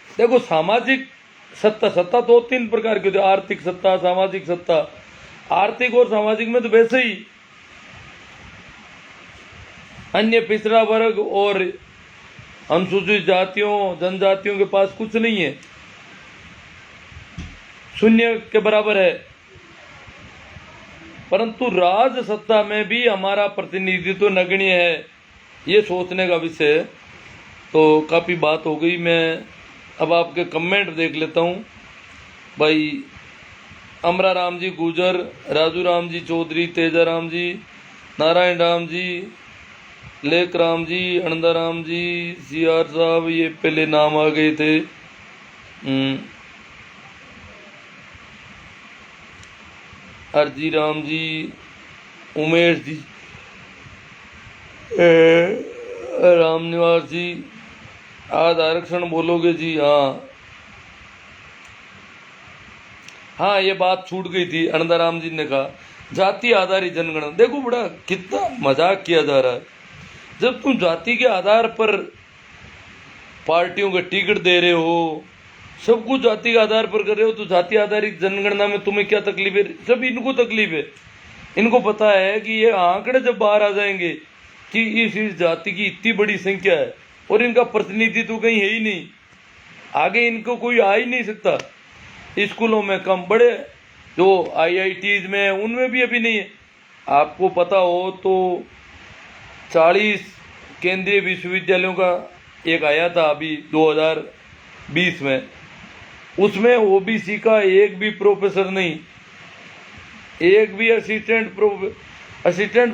देखो सामाजिक सत्ता तो 3 प्रकार की होती है, आर्थिक सत्ता, सामाजिक सत्ता। आर्थिक और सामाजिक में तो वैसे ही अन्य पिछड़ा वर्ग और अनुसूचित जातियों, जनजातियों के पास कुछ नहीं है, शून्य के बराबर है। परंतु राज सत्ता में भी हमारा प्रतिनिधित्व नगण्य है, ये सोचने का विषय है। तो काफ़ी बात हो गई, मैं अब आपके कमेंट देख लेता हूँ। भाई अमरा राम जी गुजर, राजू राम जी चौधरी, तेजा राम जी, नारायण राम जी, लेख राम जी, अनंदा राम जी, CR साहब, ये पहले नाम आ गए थे। अर्जी राम जी, उमेश जी, राम निवास जी, आज आरक्षण बोलोगे जी? हाँ, ये बात छूट गई थी। अनंदाराम जी ने कहा जाति आधारित जनगणना। देखो बड़ा कितना मजाक किया जा रहा है। जब तुम जाति के आधार पर पार्टियों के टिकट दे रहे हो, सब कुछ जाति के आधार पर कर रहे हो, तो जाति आधारित जनगणना में तुम्हें क्या तकलीफ है? सब इनको तकलीफ है। इनको पता है कि ये आंकड़े जब बाहर आ जाएंगे कि इस जाति की इतनी बड़ी संख्या है और इनका प्रतिनिधित्व कहीं है ही नहीं, आगे इनको कोई आ ही नहीं सकता। स्कूलों में कम, बड़े जो IITs में, उनमें भी अभी नहीं है। आपको पता हो तो 40 केंद्रीय विश्वविद्यालयों का एक आया था अभी 2020 में, उसमें ओबीसी का एक भी प्रोफेसर नहीं, एक भी असिस्टेंट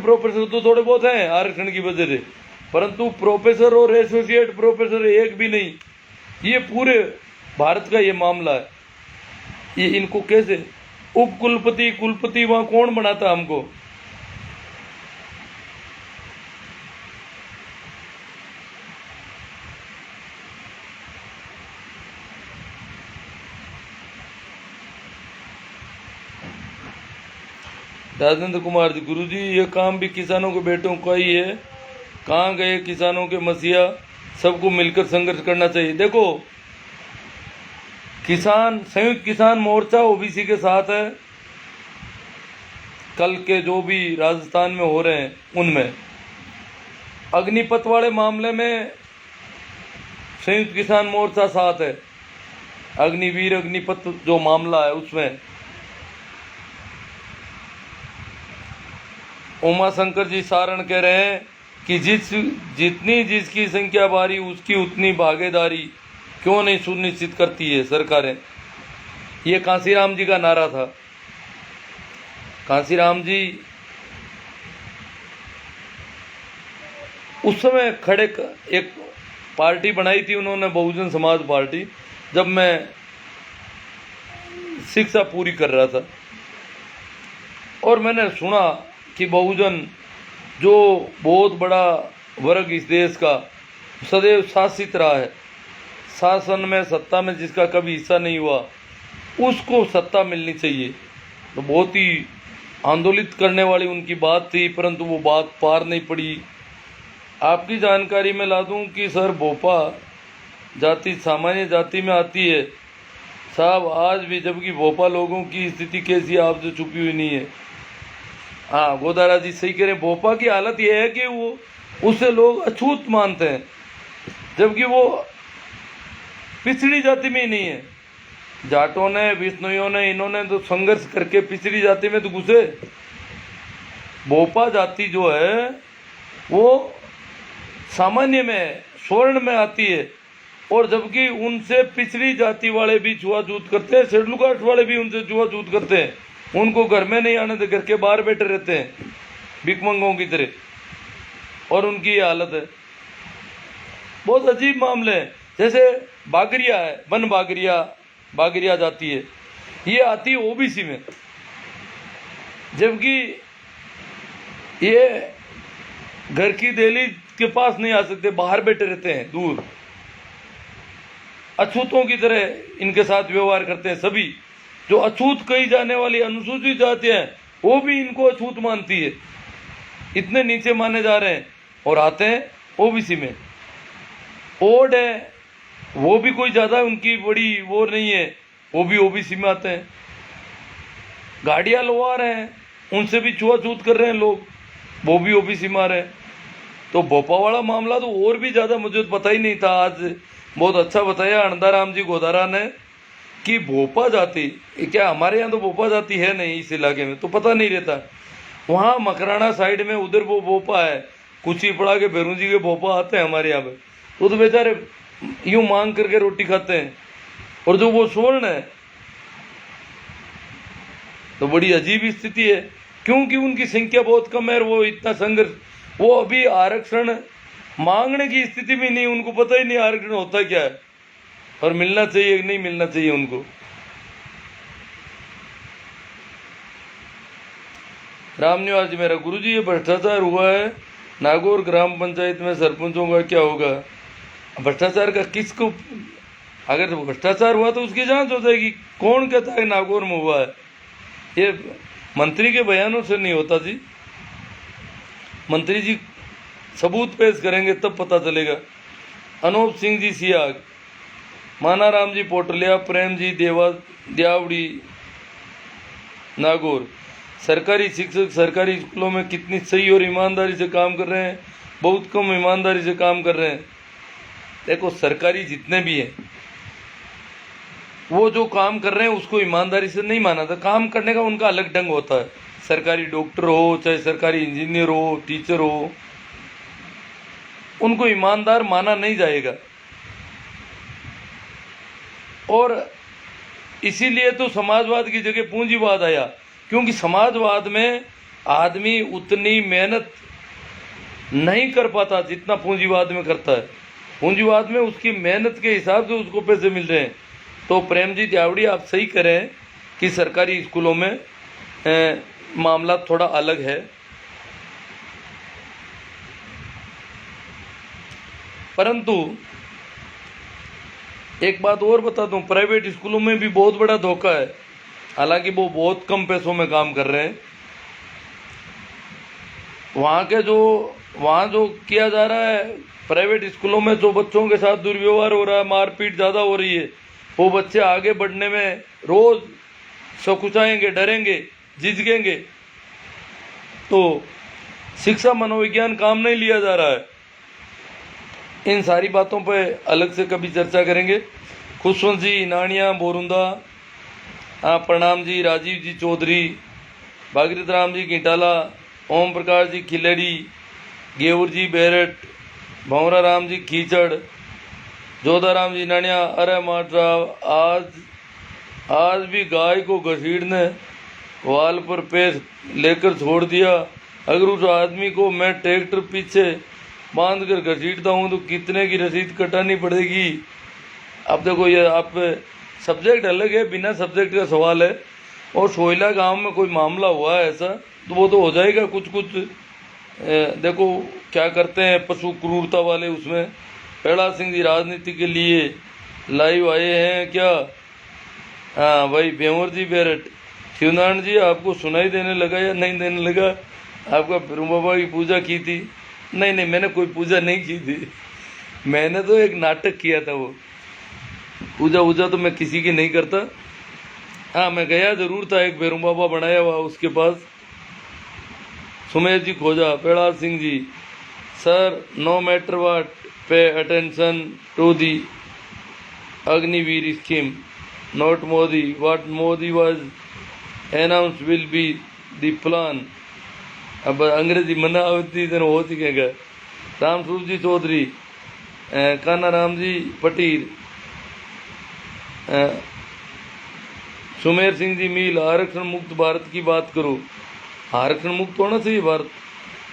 प्रोफेसर तो थोड़े बहुत हैं आरक्षण की वजह से, परंतु प्रोफेसर और एसोसिएट प्रोफेसर एक भी नहीं। ये पूरे भारत का ये मामला है। ये इनको कैसे उप कुलपति वहां कौन बनाता हमको? राजेंद्र कुमार जी, गुरुजी ये काम भी किसानों के बेटों का ही है, कहाँ गए किसानों के मसीहा, सबको मिलकर संघर्ष करना चाहिए। देखो किसान, संयुक्त किसान मोर्चा ओबीसी के साथ है। कल के जो भी राजस्थान में हो रहे हैं उनमें, अग्निपथ वाले मामले में संयुक्त किसान मोर्चा साथ है। अग्निवीर अग्निपथ जो मामला है उसमें उमा शंकर जी सारण कह रहे हैं कि जितनी जिसकी संख्या भारी उसकी उतनी भागीदारी क्यों नहीं सुनिश्चित करती है सरकारें। ये कांसीराम जी का नारा था। कांसीराम जी उस समय खड़े, एक पार्टी बनाई थी उन्होंने, बहुजन समाज पार्टी, जब मैं शिक्षा पूरी कर रहा था, और मैंने सुना कि बहुजन जो बहुत बड़ा वर्ग इस देश का सदैव शासित रहा है, शासन में सत्ता में जिसका कभी हिस्सा नहीं हुआ उसको सत्ता मिलनी चाहिए। तो बहुत ही आंदोलित करने वाली उनकी बात थी, परंतु वो बात पार नहीं पड़ी। आपकी जानकारी में ला दूं कि सर भोपा जाति सामान्य जाति में आती है साहब आज भी, जबकि भोपा लोगों की स्थिति कैसी आपसे छुपी हुई नहीं है। हाँ गोदारा जी सही कह रहे हैं, भोपा की हालत यह है कि वो उसे लोग अछूत मानते हैं, जबकि वो पिछड़ी जाति में ही नहीं है। जाटों ने, बिश्नोइयों ने, इन्होंने तो संघर्ष करके पिछड़ी जाति में तो घुसे। भोपा जाति जो है वो सामान्य में, स्वर्ण में आती है, और जबकि उनसे पिछड़ी जाति वाले भी छुआछूत करते हैं, शेड्यूल कास्ट वाले भी उनसे छुआछूत करते हैं, उनको घर में नहीं आने देते, घर के बाहर बैठे रहते हैं भिखमंगों की तरह। और उनकी ये हालत है। बहुत अजीब मामले हैं। जैसे बागरिया है, वन बागरिया जाती है, ये आती है ओबीसी में, जबकि ये घर की दहली के पास नहीं आ सकते, बाहर बैठे रहते हैं दूर। अछूतों की तरह इनके साथ व्यवहार करते हैं सभी। जो अछूत कही जाने वाली अनुसूचित जातियां हैं वो भी इनको अछूत मानती है। इतने नीचे माने जा रहे हैं और आते हैं ओबीसी में। ओड है वो भी कोई ज्यादा उनकी बड़ी वो नहीं है, वो भी ओबीसी में आते हैं। गाड़ियां लोहार हैं उनसे भी छुआछूत कर रहे हैं लोग, वो भी ओबीसी में आ रहे हैं। तो भोपा वाला मामला तो और भी ज्यादा, मुझे तो पता ही नहीं था। आज बहुत अच्छा बताया अनंदाराम जी गोदारा ने कि भोपा जाति, क्या हमारे यहाँ तो भोपा जाति है नहीं इस इलाके में, तो पता नहीं रहता। वहाँ मकराना साइड में उधर वो भोपा है, कुची पड़ा के भैरू जी के भोपा आते हैं हमारे यहाँ पे, वो तो बेचारे यूं मांग करके रोटी खाते हैं। और जो वो स्वर्ण है तो बड़ी अजीब स्थिति है, क्योंकि उनकी संख्या बहुत कम है और वो इतना संघर्ष, वो अभी आरक्षण मांगने की स्थिति में नहीं, उनको पता ही नहीं आरक्षण होता क्या है और मिलना चाहिए कि नहीं मिलना चाहिए उनको। रामनिवास जी मेरा गुरुजी, ये भ्रष्टाचार हुआ है नागौर ग्राम पंचायत में, सरपंचों का क्या होगा? भ्रष्टाचार का किसको, अगर भ्रष्टाचार हुआ तो उसकी जांच हो जाएगी। कौन कहता है नागौर में हुआ है? ये मंत्री के बयानों से नहीं होता जी। मंत्री जी सबूत पेश करेंगे तब पता चलेगा। अनूप सिंह जी सियाग, मानाराम जी पोटलिया, प्रेम जी देवावड़ी नागौर। सरकारी शिक्षक सरकारी स्कूलों में कितनी सही और ईमानदारी से काम कर रहे हैं, बहुत कम ईमानदारी से काम कर रहे हैं। देखो सरकारी जितने भी हैं वो जो काम कर रहे हैं उसको ईमानदारी से नहीं माना था। काम करने का उनका अलग ढंग होता है। सरकारी डॉक्टर हो, चाहे सरकारी इंजीनियर हो, टीचर हो, उनको ईमानदार माना नहीं जाएगा। और इसीलिए तो समाजवाद की जगह पूंजीवाद आया, क्योंकि समाजवाद में आदमी उतनी मेहनत नहीं कर पाता जितना पूंजीवाद में करता है। पूंजीवाद में उसकी मेहनत के हिसाब से उसको पैसे मिल रहे हैं। तो प्रेम जी त्यावड़ी आप सही करें कि सरकारी स्कूलों में मामला थोड़ा अलग है, परंतु एक बात और बता दूं, प्राइवेट स्कूलों में भी बहुत बड़ा धोखा है। हालांकि वो बहुत कम पैसों में काम कर रहे हैं, वहाँ जो किया जा रहा है प्राइवेट स्कूलों में, जो बच्चों के साथ दुर्व्यवहार हो रहा है, मारपीट ज़्यादा हो रही है, वो बच्चे आगे बढ़ने में रोज़ सकुचाएंगे, डरेंगे, झिझकेंगे। तो शिक्षा मनोविज्ञान काम नहीं लिया जा रहा है। इन सारी बातों पे अलग से कभी चर्चा करेंगे। खुशवंत जी नानिया बोरुंदा, प्रणाम जी राजीव जी चौधरी, भागीरथ राम जी घिटाला, ओम प्रकाश जी खिलेड़ी, गेवर जी बेरट, भंवरा राम जी कीचड़, जोधा राम जी नानिया। अरे माट्रा, आज भी गाय को घसीटने वाल पर पैर लेकर छोड़ दिया। अगर उस आदमी को मैं ट्रैक्टर पीछे बांध कर घसीटता हूँ तो कितने की रसीद कटानी पड़ेगी। अब देखो, ये आप सब्जेक्ट अलग है, बिना सब्जेक्ट का सवाल है। और सोयला गांव में कोई मामला हुआ है ऐसा, तो वो तो हो जाएगा। कुछ देखो क्या करते हैं पशु क्रूरता वाले उसमें। प्रहलाद सिंह जी राजनीति के लिए लाइव आए हैं क्या? हाँ भाई भेंवर जी बेरट। शिवनारायण जी आपको सुनाई देने लगा या नहीं देने लगा? आपका फिर बाबा की पूजा की थी? नहीं, मैंने कोई पूजा नहीं की थी, मैंने तो एक नाटक किया था। वो पूजा तो मैं किसी की नहीं करता। हाँ, मैं गया जरूर था, एक भैरू बाबा बनाया हुआ उसके पास। Sumesh ji Khoja. Prahlad Singh ji, sir no matter what, pay attention to the Agniveer scheme, not Modi. What Modi was announce will be the plan. अब अंग्रेजी मना आवती तो हो सकेगा। राम स्वरूप जी चौधरी, कान्हा राम जी पटीर, सुमेर सिंह जी मील। आरक्षण मुक्त भारत की बात करो। आरक्षण मुक्त होना चाहिए भारत,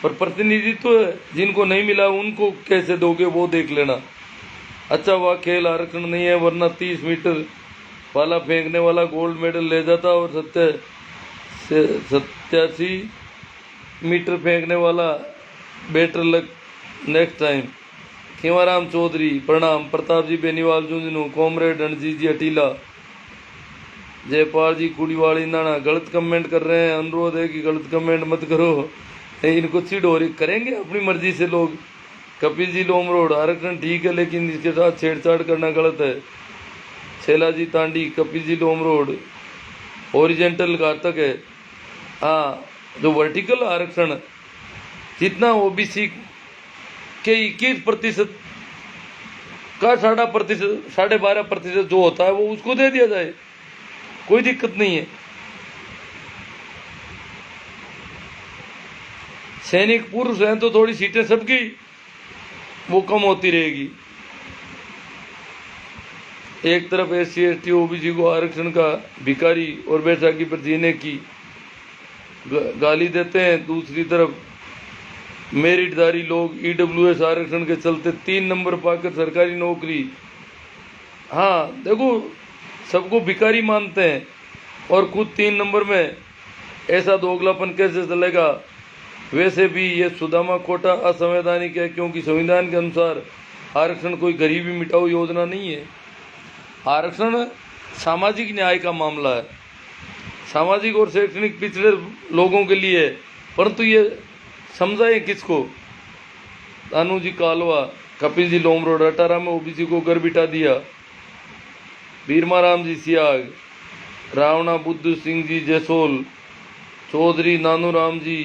पर प्रतिनिधित्व जिनको नहीं मिला उनको कैसे दोगे वो देख लेना। अच्छा हुआ खेल आरक्षण नहीं है, वरना 30 मीटर वाला फेंकने वाला गोल्ड मेडल ले जाता और 87 मीटर फेंकने वाला better luck next time. Khivaram Chaudhary प्रणाम। प्रताप जी बेनीवाल झुंझुनू, कॉमरेड रणजीत जी अटीला, जयपाल जी कुड़ीवाड़ी नाना। गलत कमेंट कर रहे हैं, अनुरोध है कि गलत कमेंट मत करो, इनको चिढ़ हो रही। करेंगे अपनी मर्जी से लोग। कपिल जी लोम रोड, आरक्षण ठीक है लेकिन इसके साथ छेड़छाड़ करना गलत है। शैला जी तांडी, कपिल जी लोम रोड, ओरिजेंटल घातक है। हाँ, जो वर्टिकल आरक्षण जितना ओबीसी के 21% का 12.5% जो होता है वो उसको दे दिया जाए, कोई दिक्कत नहीं है। सैनिक पुरुष हैं तो थोड़ी सीटें सबकी वो कम होती रहेगी। एक तरफ SC ST OBC को आरक्षण का भिखारी और बैसाखी पर जीने की गाली देते हैं, दूसरी तरफ मेरिटधारी लोग EWS आरक्षण के चलते 3 नंबर पाकर सरकारी नौकरी। हाँ देखो, सबको भिखारी मानते हैं और खुद 3 नंबर में, ऐसा दोगलापन कैसे चलेगा? वैसे भी ये सुदामा कोटा असंवैधानिक है, क्योंकि संविधान के अनुसार आरक्षण कोई गरीबी मिटाऊ योजना नहीं है। आरक्षण सामाजिक न्याय का मामला है, सामाजिक और शैक्षणिक पिछड़े लोगों के लिए है, परंतु ये समझाएं किसको? तानू जी कालवा, कपिल जी लोम रोड, 18 में OBC को घर बिठा दिया। बीरमा राम जी सियाग, रावणा बुद्ध सिंह जी जैसोल, चौधरी नानू राम जी,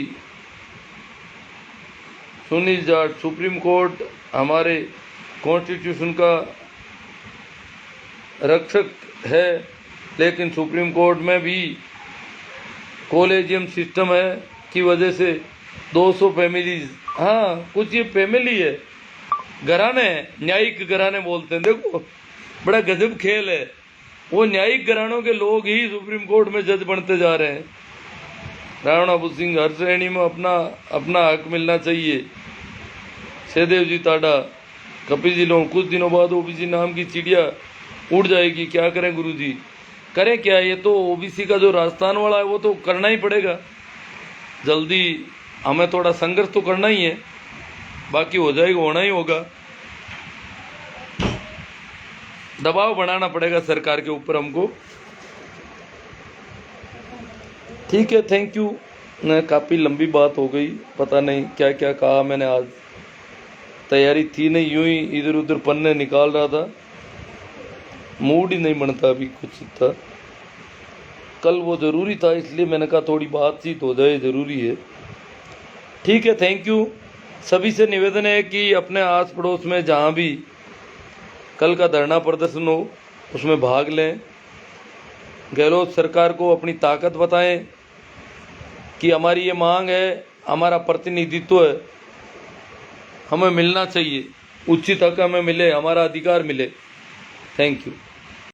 सुनील जाट। सुप्रीम कोर्ट हमारे कॉन्स्टिट्यूशन का रक्षक है, लेकिन सुप्रीम कोर्ट में भी कॉलेजियम सिस्टम है की वजह से 200 फैमिलीज, हाँ कुछ ये फैमिली है, घराने, न्यायिक घराने बोलते हैं। देखो बड़ा गजब खेल है, वो न्यायिक घरानों के लोग ही सुप्रीम कोर्ट में जज बनते जा रहे हैं। रावणा बुद्ध सिंह, हर श्रेणी में अपना हक मिलना चाहिए। सहदेव जी ताडा, कपिल जी लोग, कुछ दिनों बाद OBC नाम की चिड़िया उड़ जाएगी, क्या करें गुरुजी? करें क्या? ये तो OBC का जो राजस्थान वाला है वो तो करना ही पड़ेगा जल्दी। हमें थोड़ा संघर्ष तो करना ही है, बाकी हो जाएगा, होना ही होगा। दबाव बनाना पड़ेगा सरकार के ऊपर हमको। ठीक है, थैंक यू। काफ़ी लंबी बात हो गई, पता नहीं क्या क्या कहा मैंने। आज तैयारी थी नहीं, यूं ही इधर उधर पन्ने निकाल रहा था, मूड ही नहीं बनता अभी कुछ था। कल वो ज़रूरी था, इसलिए मैंने कहा थोड़ी बातचीत हो जाए, ज़रूरी है। ठीक है, थैंक यू। सभी से निवेदन है कि अपने आस पड़ोस में जहाँ भी कल का धरना प्रदर्शन हो उसमें भाग लें। गहलोत सरकार को अपनी ताकत बताएं कि हमारी ये मांग है, हमारा प्रतिनिधित्व है, हमें मिलना चाहिए, उचित हक हमें मिले, हमारा अधिकार मिले। Thank you.